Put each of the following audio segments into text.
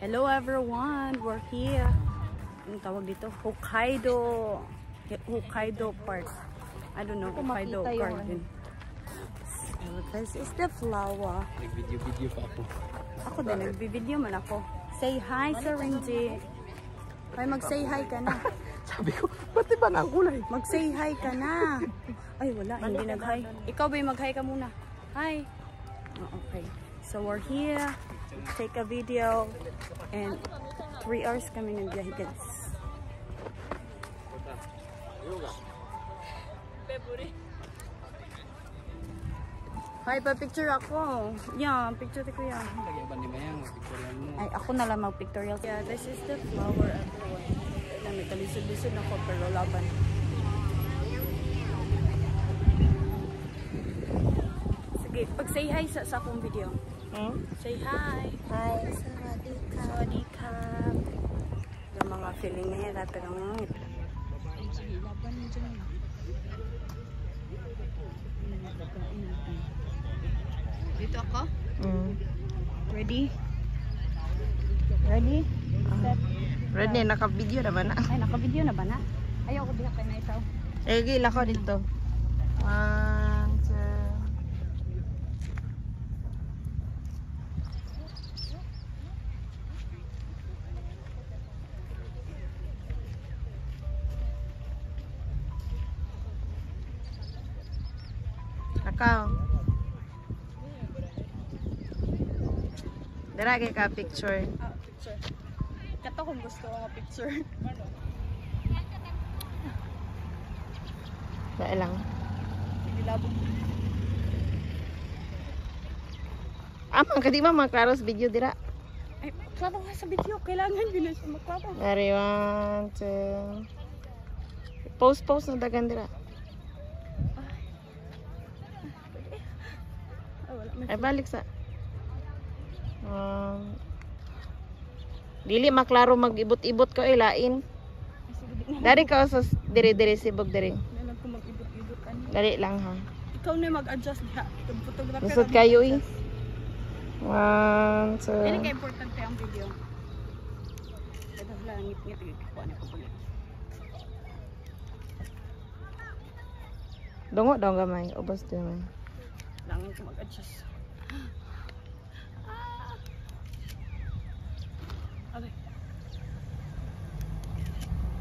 Hello everyone, we're here. Ang tawag dito, Hokkaido Park. I don't know, Hokkaido Garden. So, this is the flower. Nag-video pa ako. Ako din, nag-video man ako. Say hi, Sir Renji. Ay, mag-say hi ka na. Sabi ko, pati ba na ang kulay? Mag-say hi ka na. Ay, wala, hindi nag-hi. Ikaw ba, mag-hi ka muna. Hi. Oh, okay. So, we're here. Take a video. And 3 hours kami nagbiyahe, guys. Hi, pa-picture ako. Yeah, picture ko yan. Lagyan ba ni Mayang? Picturean mo. Ay, ako na lang mag-pictorial. Yeah, this is the flower everyone. May kalisod-lisod ako pero laban. Sige, pag-say hi sa akong video. Say hi. Hi, sawadika. Sawadika. Yung mga feeling niya, pero ngit. Sige, laban dyan. Dito ako? Ready? Ready? Set. Ready, naka-video na ba na? Ay, naka-video na ba na? Ayaw ko diha kay na itaw. Sige, lako dito. 1, 2. Nakaw. Dara kay ka picture. Ah, picture. Kato kung gusto ko picture. Dahil lang. Hindi labog. Amang kadi ba mga klaros video dira? Ay, klaro nga sa video. Kailangan yun na siya magklaro. Dari 1, 2. Post na dagan dira. Ay, wala. Ay balik sa. Dili maklaro mag-ibot-ibot ko ilain. Dari ka sa dire sibog dire. Nalang ko mag-ibot-ibot. Dari lang ha. Ikaw na mag-adjust diha. Photographer. Lusot kayo eh. 1, 2. Ini kay importante ang video. Kada wala ngit-ngit ko ano ko pala. Dongo daw gamay, ubos din man. Lang ko mag-adjust. Okay.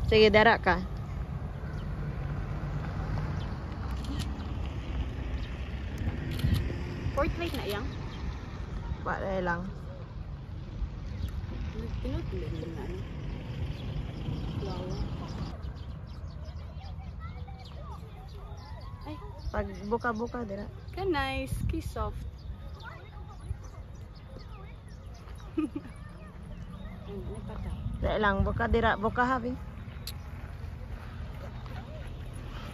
Sige, dara ka. Portrait na yang. Para lang. Pinutuloy na ano. Flower. Ay, Pag buka-buka dira. ka nice, key soft. Ano pa ta? Dira lang, buka dira, buka habi.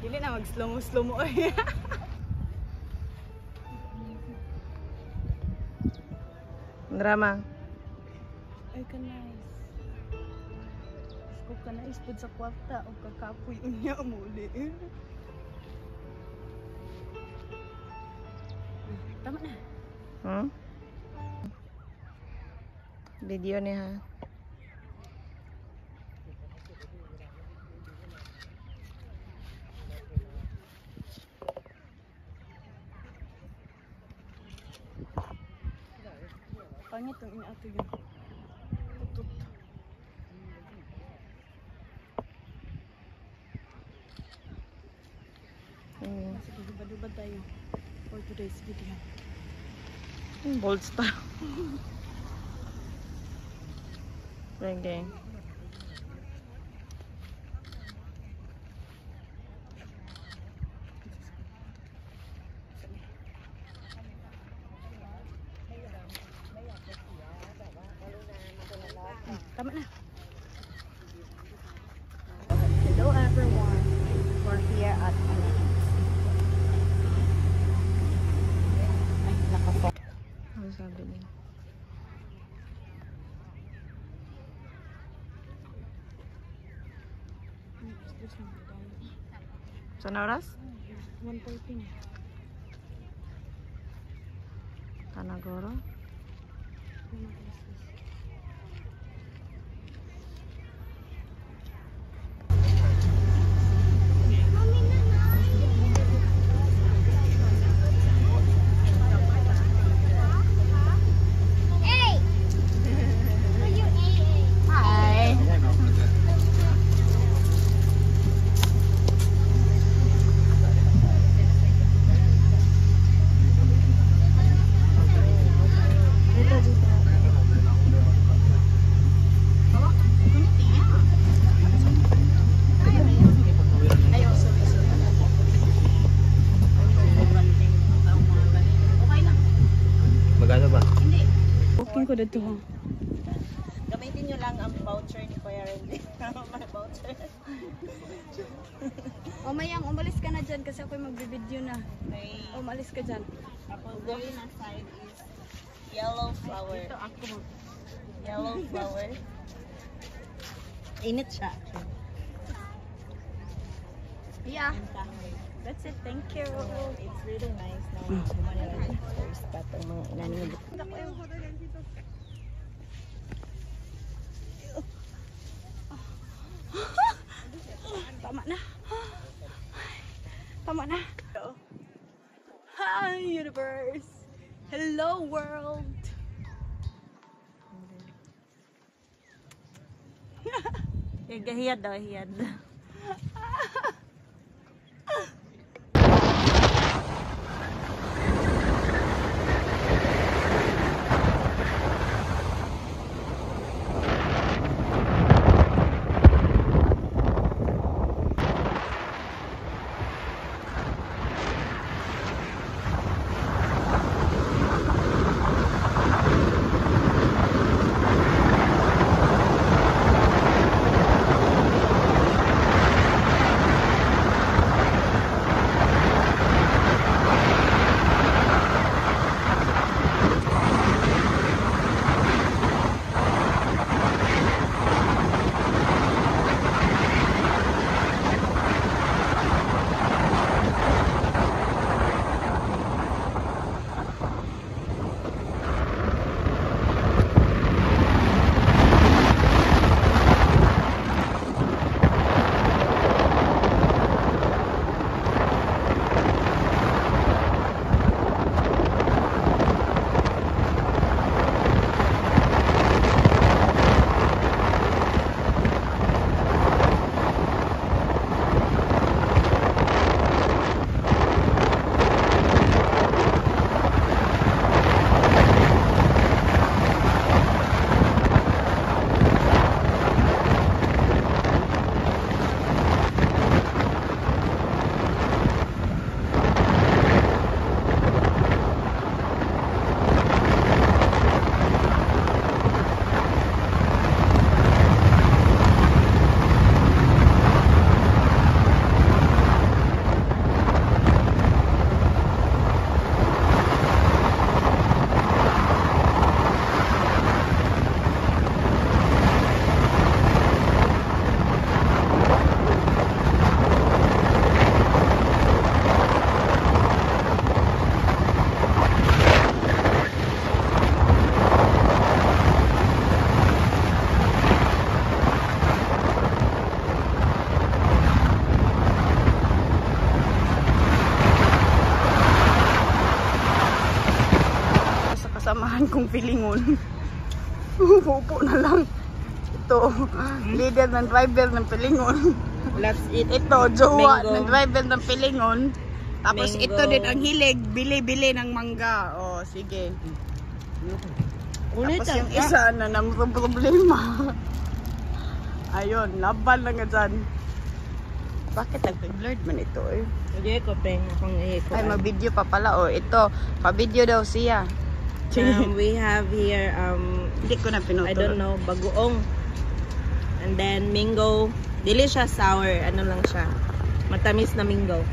Dili na mag-slow mo ay. Drama. Ay, ka nice. Kung ka nice pud sa kwarta o kakapoy unya mo ulit. Tama na. Video ni ha. Pangit ang inaato yun. Tutut. Sige, dubad-dubad tayo for today's video. Bolts pa. Okay. Tama na. Hello everyone. We're here at ay, nakapok. Ano sabi niya? Saan oras? 1:14. Kanagoro? ba dito ha? Gamitin nyo lang ang voucher ni Kuya Randy. May voucher. O Mayang, umalis ka na dyan kasi ako'y magbibideo na. Okay. Umalis ka dyan. Tapos gawin na side is yellow flower. Ito ako. Yellow flower. Init siya. Yeah. That's it. Thank you. It's really nice na kumain ng first spot ang mga inanin. Tama na. Tama na. Hi, universe. Hello, world. Hiyad daw, hiyad. Samahan kong pilingon. Upo na lang. Ito, leader ng driver ng pilingon. Let's eat. Ito, jowa mango. ng driver ng pilingon. Tapos Mango. ito din ang hilig, bili-bili ng mangga. O, sige. Ulit Tapos yung isa na ng problema. Ayun, laban lang nga dyan. Bakit nag-blurred man ito eh? Hindi ko peng akong ihiko. Ay, mabidyo pa pala. O, ito, pabidyo daw siya. We have here Hindi ko na pinutol. I don't know, bagoong. And then mango, dili siya sour, ano lang siya. Matamis na mango.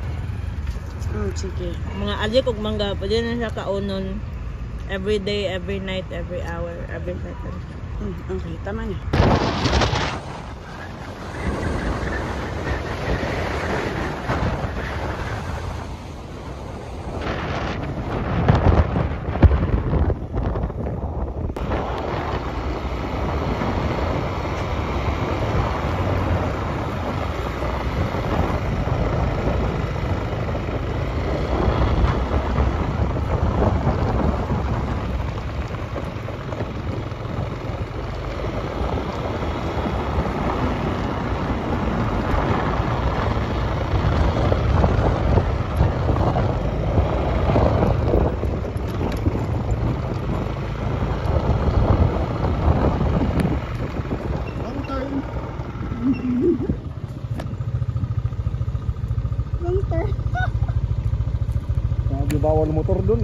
Sige. Mga alyo kog mangga, pwede na siya kaunon every day, every night, every hour, every second. Okay, tama na. Bawal motor dun.